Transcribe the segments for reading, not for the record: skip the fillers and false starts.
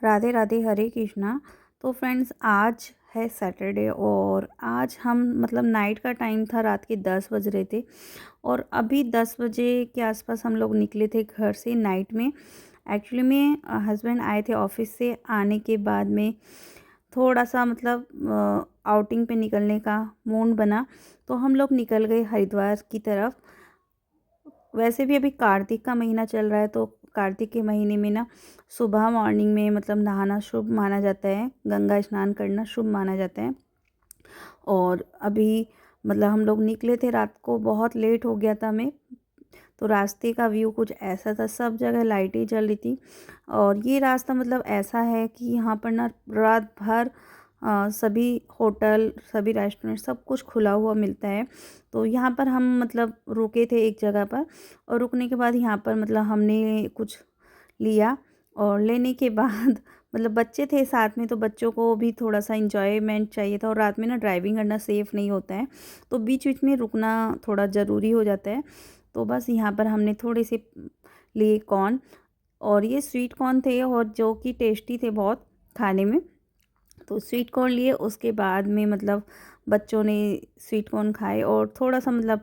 राधे राधे, हरे कृष्णा। तो फ्रेंड्स, आज है सैटरडे और आज हम मतलब नाइट का टाइम था, रात के 10 बज रहे थे और अभी 10 बजे के आसपास हम लोग निकले थे घर से नाइट में। एक्चुअली में हस्बैंड आए थे ऑफिस से, आने के बाद में थोड़ा सा मतलब आउटिंग पे निकलने का मूड बना, तो हम लोग निकल गए हरिद्वार की तरफ। वैसे भी अभी कार्तिक का महीना चल रहा है, तो कार्तिक के महीने में ना सुबह मॉर्निंग में मतलब नहाना शुभ माना जाता है, गंगा स्नान करना शुभ माना जाता है। और अभी मतलब हम लोग निकले थे, रात को बहुत लेट हो गया था हमें। तो रास्ते का व्यू कुछ ऐसा था, सब जगह लाइटें जल रही थी। और ये रास्ता मतलब ऐसा है कि यहाँ पर ना रात भर सभी होटल, सभी रेस्टोरेंट, सब कुछ खुला हुआ मिलता है। तो यहाँ पर हम मतलब रुके थे एक जगह पर, और रुकने के बाद यहाँ पर मतलब हमने कुछ लिया। और लेने के बाद मतलब बच्चे थे साथ में, तो बच्चों को भी थोड़ा सा इंजॉयमेंट चाहिए था, और रात में ना ड्राइविंग करना सेफ़ नहीं होता है, तो बीच बीच में रुकना थोड़ा ज़रूरी हो जाता है। तो बस यहाँ पर हमने थोड़े से लिए कॉर्न, और ये स्वीट कॉर्न थे और जो कि टेस्टी थे बहुत खाने में। तो स्वीट कॉर्न लिए, उसके बाद में मतलब बच्चों ने स्वीट कॉर्न खाए और थोड़ा सा मतलब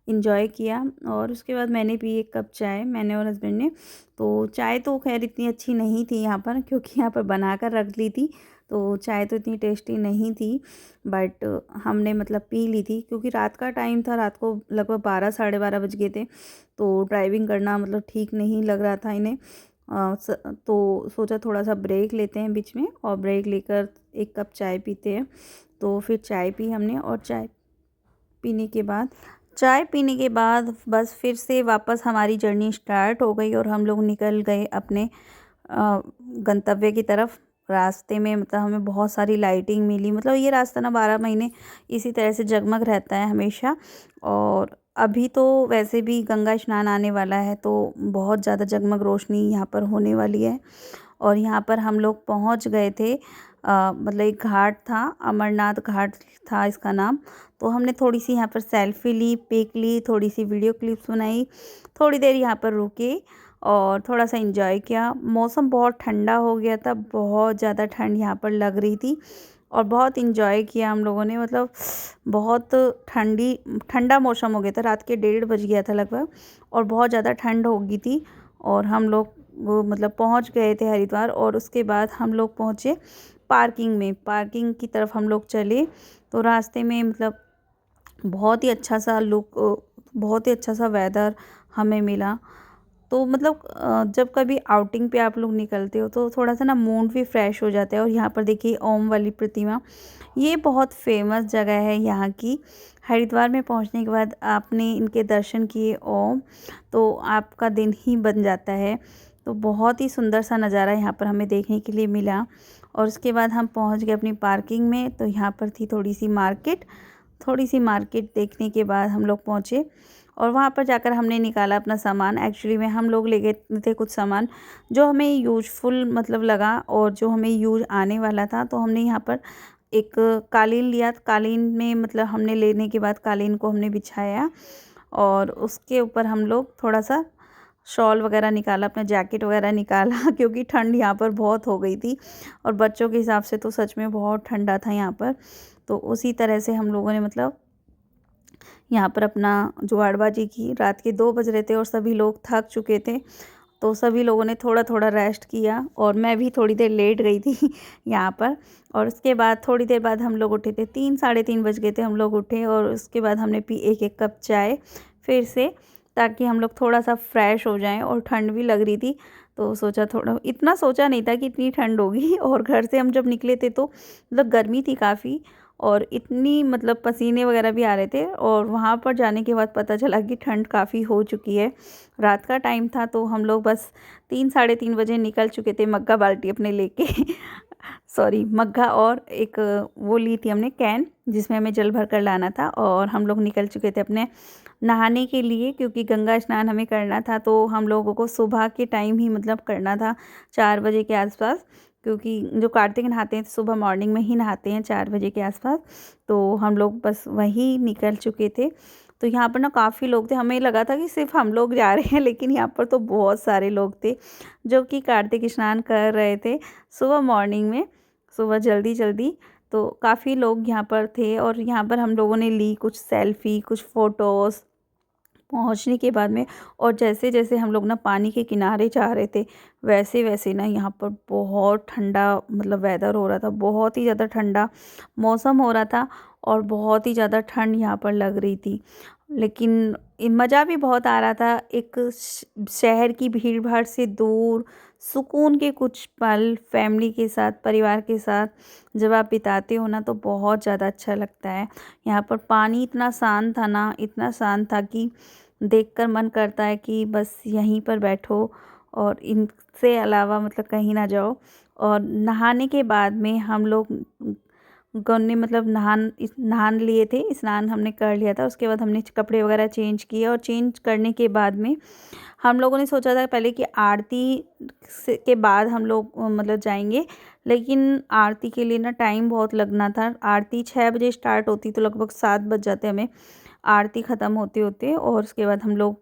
इंजॉय किया। और उसके बाद मैंने पी एक कप चाय, मैंने और हस्बैंड ने। तो चाय तो खैर इतनी अच्छी नहीं थी यहाँ पर, क्योंकि यहाँ पर बना कर रख ली थी, तो चाय तो इतनी टेस्टी नहीं थी। बट हमने मतलब पी ली थी, क्योंकि रात का टाइम था, रात को लगभग 12 साढ़े 12 बज गए थे। तो ड्राइविंग करना मतलब ठीक नहीं लग रहा था इन्हें। तो सोचा थोड़ा सा ब्रेक लेते हैं बीच में, और ब्रेक लेकर एक कप चाय पीते हैं। तो फिर चाय पी हमने, और पीने के बाद चाय पीने के बाद बस फिर से वापस हमारी जर्नी स्टार्ट हो गई, और हम लोग निकल गए अपने गंतव्य की तरफ। रास्ते में मतलब हमें बहुत सारी लाइटिंग मिली, मतलब ये रास्ता ना 12 महीने इसी तरह से जगमग रहता है हमेशा। और अभी तो वैसे भी गंगा स्नान आने वाला है, तो बहुत ज़्यादा जगमग रोशनी यहाँ पर होने वाली है। और यहाँ पर हम लोग पहुँच गए थे। मतलब एक घाट था, अमरनाथ घाट था इसका नाम। तो हमने थोड़ी सी यहाँ पर सेल्फी ली, पिक ली, थोड़ी सी वीडियो क्लिप्स बनाई, थोड़ी देर यहाँ पर रुके और थोड़ा सा एंजॉय किया। मौसम बहुत ठंडा हो गया था, बहुत ज़्यादा ठंड यहाँ पर लग रही थी, और बहुत एंजॉय किया हम लोगों ने। मतलब बहुत ठंडा मौसम हो गया था, रात के 1:30 बज गया था लगभग, और बहुत ज़्यादा ठंड हो गई थी। और हम लोग वो मतलब पहुंच गए थे हरिद्वार, और उसके बाद हम लोग पहुंचे पार्किंग की तरफ हम लोग चले। तो रास्ते में मतलब बहुत ही अच्छा सा लुक, बहुत ही अच्छा सा वेदर हमें मिला। तो मतलब जब कभी आउटिंग पे आप लोग निकलते हो, तो थोड़ा सा ना मूड भी फ्रेश हो जाता है। और यहाँ पर देखिए ओम वाली प्रतिमा, ये बहुत फेमस जगह है यहाँ की। हरिद्वार में पहुँचने के बाद आपने इनके दर्शन किए ओम, तो आपका दिन ही बन जाता है। तो बहुत ही सुंदर सा नज़ारा यहाँ पर हमें देखने के लिए मिला। और उसके बाद हम पहुँच गए अपनी पार्किंग में। तो यहाँ पर थी थोड़ी सी मार्केट देखने के बाद हम लोग पहुँचे, और वहाँ पर जाकर हमने निकाला अपना सामान। एक्चुअली में हम लोग ले गए थे कुछ सामान जो हमें यूजफुल मतलब लगा, और जो हमें यूज आने वाला था। तो हमने यहाँ पर एक कालीन लिया, कालीन में मतलब हमने लेने के बाद कालीन को हमने बिछाया, और उसके ऊपर हम लोग थोड़ा सा शॉल वगैरह निकाला, अपना जैकेट वगैरह निकाला क्योंकि ठंड यहाँ पर बहुत हो गई थी, और बच्चों के हिसाब से तो सच में बहुत ठंडा था यहाँ पर। तो उसी तरह से हम लोगों ने मतलब यहाँ पर अपना जुगाड़बाजी की। रात के 2 बज रहे थे और सभी लोग थक चुके थे, तो सभी लोगों ने थोड़ा थोड़ा रेस्ट किया, और मैं भी थोड़ी देर लेट गई थी यहाँ पर। और उसके बाद थोड़ी देर बाद हम लोग उठे थे, 3 साढ़े 3 बज गए थे हम लोग उठे, और उसके बाद हमने पी एक एक कप चाय फिर से, ताकि हम लोग थोड़ा सा फ्रेश हो जाएं। और ठंड भी लग रही थी, तो सोचा, थोड़ा इतना सोचा नहीं था कि इतनी ठंड होगी। और घर से हम जब निकले थे तो मतलब गर्मी थी काफ़ी, और इतनी मतलब पसीने वगैरह भी आ रहे थे। और वहाँ पर जाने के बाद पता चला कि ठंड काफ़ी हो चुकी है। रात का टाइम था, तो हम लोग बस 3 साढ़े 3 बजे निकल चुके थे, मग्गा बाल्टी अपने लेके सॉरी, मग्गा, और एक वो ली थी हमने कैन, जिसमें हमें जल भर कर लाना था। और हम लोग निकल चुके थे अपने नहाने के लिए, क्योंकि गंगा स्नान हमें करना था। तो हम लोगों को सुबह के टाइम ही मतलब करना था, 4 बजे के आसपास, क्योंकि जो कार्तिक नहाते हैं तो सुबह मॉर्निंग में ही नहाते हैं 4 बजे के आसपास। तो हम लोग बस वहीं निकल चुके थे। तो यहाँ पर ना काफ़ी लोग थे, हमें लगा था कि सिर्फ हम लोग जा रहे हैं, लेकिन यहाँ पर तो बहुत सारे लोग थे जो कि कार्तिक स्नान कर रहे थे सुबह मॉर्निंग में, सुबह जल्दी जल्दी। तो काफ़ी लोग यहाँ पर थे और यहाँ पर हम लोगों ने ली कुछ सेल्फ़ी, कुछ फ़ोटोज़ पहुँचने के बाद में। और जैसे-जैसे हम लोग ना पानी के किनारे जा रहे थे, वैसे-वैसे ना यहाँ पर बहुत ठंडा मतलब वेदर हो रहा था, बहुत ही ज़्यादा ठंडा मौसम हो रहा था और बहुत ही ज़्यादा ठंड यहाँ पर लग रही थी। लेकिन मज़ा भी बहुत आ रहा था, एक शहर की भीड़-भाड़ से दूर, सुकून के कुछ पल फैमिली के साथ, परिवार के साथ जब आप बिताते हो ना, तो बहुत ज़्यादा अच्छा लगता है। यहाँ पर पानी इतना शांत था ना, इतना शांत था कि देखकर मन करता है कि बस यहीं पर बैठो और इनसे अलावा मतलब कहीं ना जाओ। और नहाने के बाद में हम लोग गन्ने मतलब नहान लिए थे, स्नान हमने कर लिया था। उसके बाद हमने कपड़े वगैरह चेंज किए और चेंज करने के बाद में हम लोगों ने सोचा था पहले कि आरती के बाद हम लोग मतलब जाएंगे, लेकिन आरती के लिए ना टाइम बहुत लगना था। आरती 6 बजे स्टार्ट होती तो लगभग 7 बज जाते हमें आरती ख़त्म होते होते, और उसके बाद हम लोग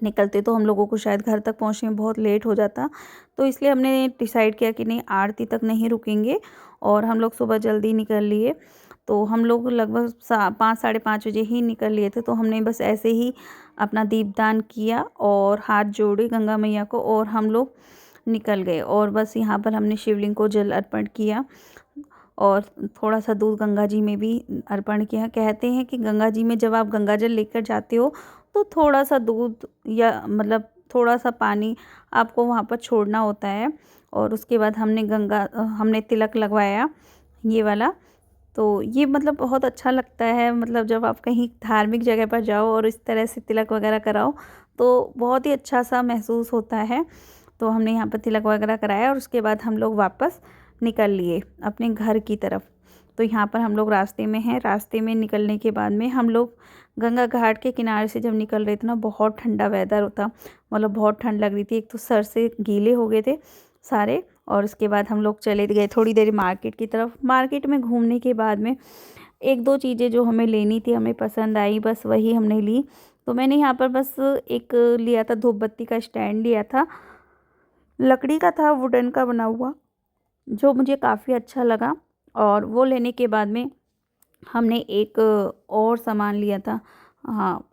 निकलते तो हम लोगों को शायद घर तक पहुंचने में बहुत लेट हो जाता। तो इसलिए हमने डिसाइड किया कि नहीं, आरती तक नहीं रुकेंगे और हम लोग सुबह जल्दी निकल लिए। तो हम लोग लगभग 5 साढ़े 5 बजे ही निकल लिए थे। तो हमने बस ऐसे ही अपना दीपदान किया और हाथ जोड़े गंगा मैया को और हम लोग निकल गए। और बस यहाँ पर हमने शिवलिंग को जल अर्पण किया और थोड़ा सा दूध गंगा जी में भी अर्पण किया। कहते हैं कि गंगा जी में जब आप गंगा जल लेकर जाते हो तो थोड़ा सा दूध या मतलब थोड़ा सा पानी आपको वहाँ पर छोड़ना होता है। और उसके बाद हमने तिलक लगवाया ये वाला। तो ये मतलब बहुत अच्छा लगता है, मतलब जब आप कहीं धार्मिक जगह पर जाओ और इस तरह से तिलक वगैरह कराओ तो बहुत ही अच्छा सा महसूस होता है। तो हमने यहाँ पर तिलक वगैरह कराया और उसके बाद हम लोग वापस निकल लिए अपने घर की तरफ। तो यहाँ पर हम लोग रास्ते में हैं, रास्ते में निकलने के बाद में हम लोग गंगा घाट के किनारे से जब निकल रहे थे ना, बहुत ठंडा वेदर होता, मतलब बहुत ठंड लग रही थी। एक तो सर से गीले हो गए थे सारे। और उसके बाद हम लोग चले गए थोड़ी देर मार्केट की तरफ। मार्केट में घूमने के बाद में एक दो चीज़ें जो हमें लेनी थी, हमें पसंद आई, बस वही हमने ली। तो मैंने यहाँ पर बस एक लिया था, धूप बत्ती का स्टैंड लिया था, लकड़ी का था, वुडन का बना हुआ, जो मुझे काफ़ी अच्छा लगा। और वो लेने के बाद में हमने एक और सामान लिया था। हाँ,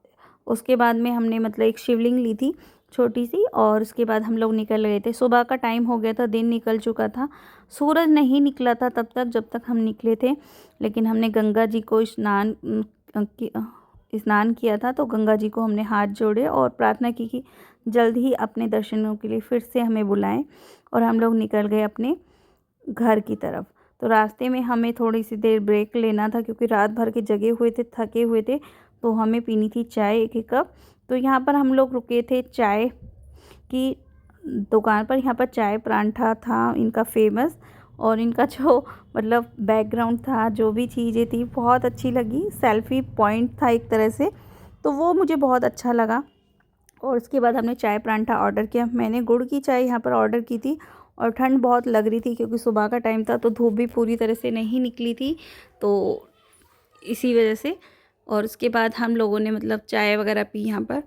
उसके बाद में हमने मतलब एक शिवलिंग ली थी छोटी सी। और उसके बाद हम लोग निकल गए थे, सुबह का टाइम हो गया था, दिन निकल चुका था, सूरज नहीं निकला था तब तक जब तक हम निकले थे। लेकिन हमने गंगा जी को स्नान किया था। तो गंगा जी को हमने हाथ जोड़े और प्रार्थना की कि जल्द ही अपने दर्शनों के लिए फिर से हमें बुलाएं। और हम लोग निकल गए अपने घर की तरफ। तो रास्ते में हमें थोड़ी सी देर ब्रेक लेना था क्योंकि रात भर के जगे हुए थे, थके हुए थे। तो हमें पीनी थी चाय 1-1 कप। तो यहाँ पर हम लोग रुके थे चाय की दुकान पर। यहाँ पर चाय परांठा था इनका फेमस, और इनका जो मतलब बैकग्राउंड था, जो भी चीज़ें थी, बहुत अच्छी लगी। सेल्फ़ी पॉइंट था एक तरह से, तो वो मुझे बहुत अच्छा लगा। और उसके बाद हमने चाय परांठा ऑर्डर किया। मैंने गुड़ की चाय यहाँ पर ऑर्डर की थी और ठंड बहुत लग रही थी क्योंकि सुबह का टाइम था, तो धूप भी पूरी तरह से नहीं निकली थी, तो इसी वजह से। और उसके बाद हम लोगों ने मतलब चाय वगैरह पी। यहाँ पर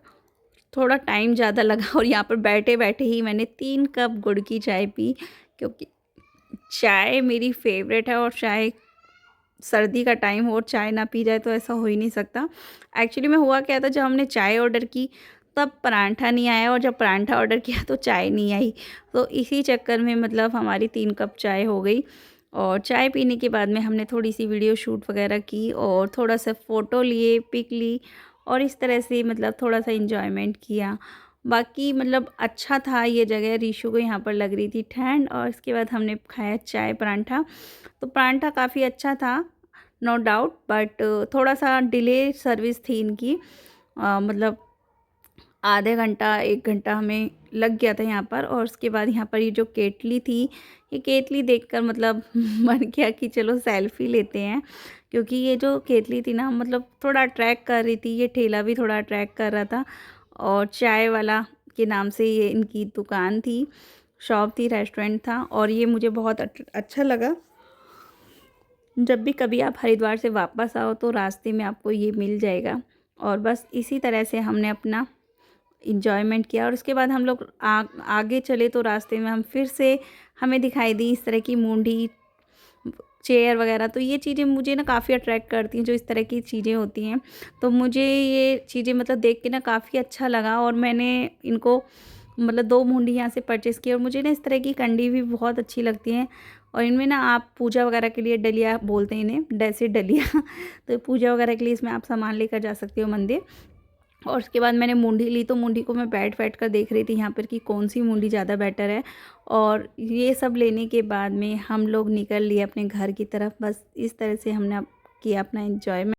थोड़ा टाइम ज़्यादा लगा और यहाँ पर बैठे बैठे ही मैंने 3 कप गुड़ की चाय पी, क्योंकि चाय मेरी फेवरेट है। और चाय सर्दी का टाइम हो और चाय ना पी जाए तो ऐसा हो ही नहीं सकता। एक्चुअली में हुआ क्या था, जब हमने चाय ऑर्डर की तब परांठा नहीं आया, और जब परांठा ऑर्डर किया तो चाय नहीं आई। तो इसी चक्कर में मतलब हमारी 3 कप चाय हो गई। और चाय पीने के बाद में हमने थोड़ी सी वीडियो शूट वगैरह की और थोड़ा सा फ़ोटो लिए, पिक ली, और इस तरह से मतलब थोड़ा सा इंजॉयमेंट किया। बाकी मतलब अच्छा था ये जगह। रीशु को यहाँ पर लग रही थी ठंड। और इसके बाद हमने खाया चाय परांठा। तो परांठा काफ़ी अच्छा था, नो डाउट, बट थोड़ा सा डिले सर्विस थी इनकी। मतलब आधे घंटा 1 घंटा हमें लग गया था यहाँ पर। और उसके बाद यहाँ पर ये जो केतली थी, ये केतली देखकर मतलब मन किया कि चलो सेल्फ़ी लेते हैं, क्योंकि ये जो केतली थी ना, मतलब थोड़ा अट्रैक्ट कर रही थी। ये ठेला भी थोड़ा अट्रैक्ट कर रहा था। और चाय वाला के नाम से ये इनकी दुकान थी, शॉप थी, रेस्टोरेंट था। और ये मुझे बहुत अच्छा लगा। जब भी कभी आप हरिद्वार से वापस आओ तो रास्ते में आपको ये मिल जाएगा। और बस इसी तरह से हमने अपना इंजॉयमेंट किया। और उसके बाद हम लोग आगे चले तो रास्ते में हम फिर से हमें दिखाई दी इस तरह की मूंढी चेयर वगैरह। तो ये चीज़ें मुझे ना काफ़ी अट्रैक्ट करती हैं, जो इस तरह की चीज़ें होती हैं। तो मुझे ये चीज़ें मतलब देख के ना काफ़ी अच्छा लगा, और मैंने इनको मतलब 2 मूंढी यहाँ से परचेज़ की। और मुझे ना इस तरह की कंडी भी बहुत अच्छी लगती हैं, और इनमें ना आप पूजा वगैरह के लिए डलिया बोलते हैं इन्हें, वैसे डलिया तो पूजा वगैरह के लिए इसमें आप सामान लेकर जा सकते हो मंदिर। और उसके बाद मैंने मूंढी ली, तो मूंढी को मैं बैठ कर देख रही थी यहाँ पर कि कौन सी मूंढी ज़्यादा बेटर है। और ये सब लेने के बाद में हम लोग निकल लिए अपने घर की तरफ। बस इस तरह से हमने किया अपना एंजॉयमेंट।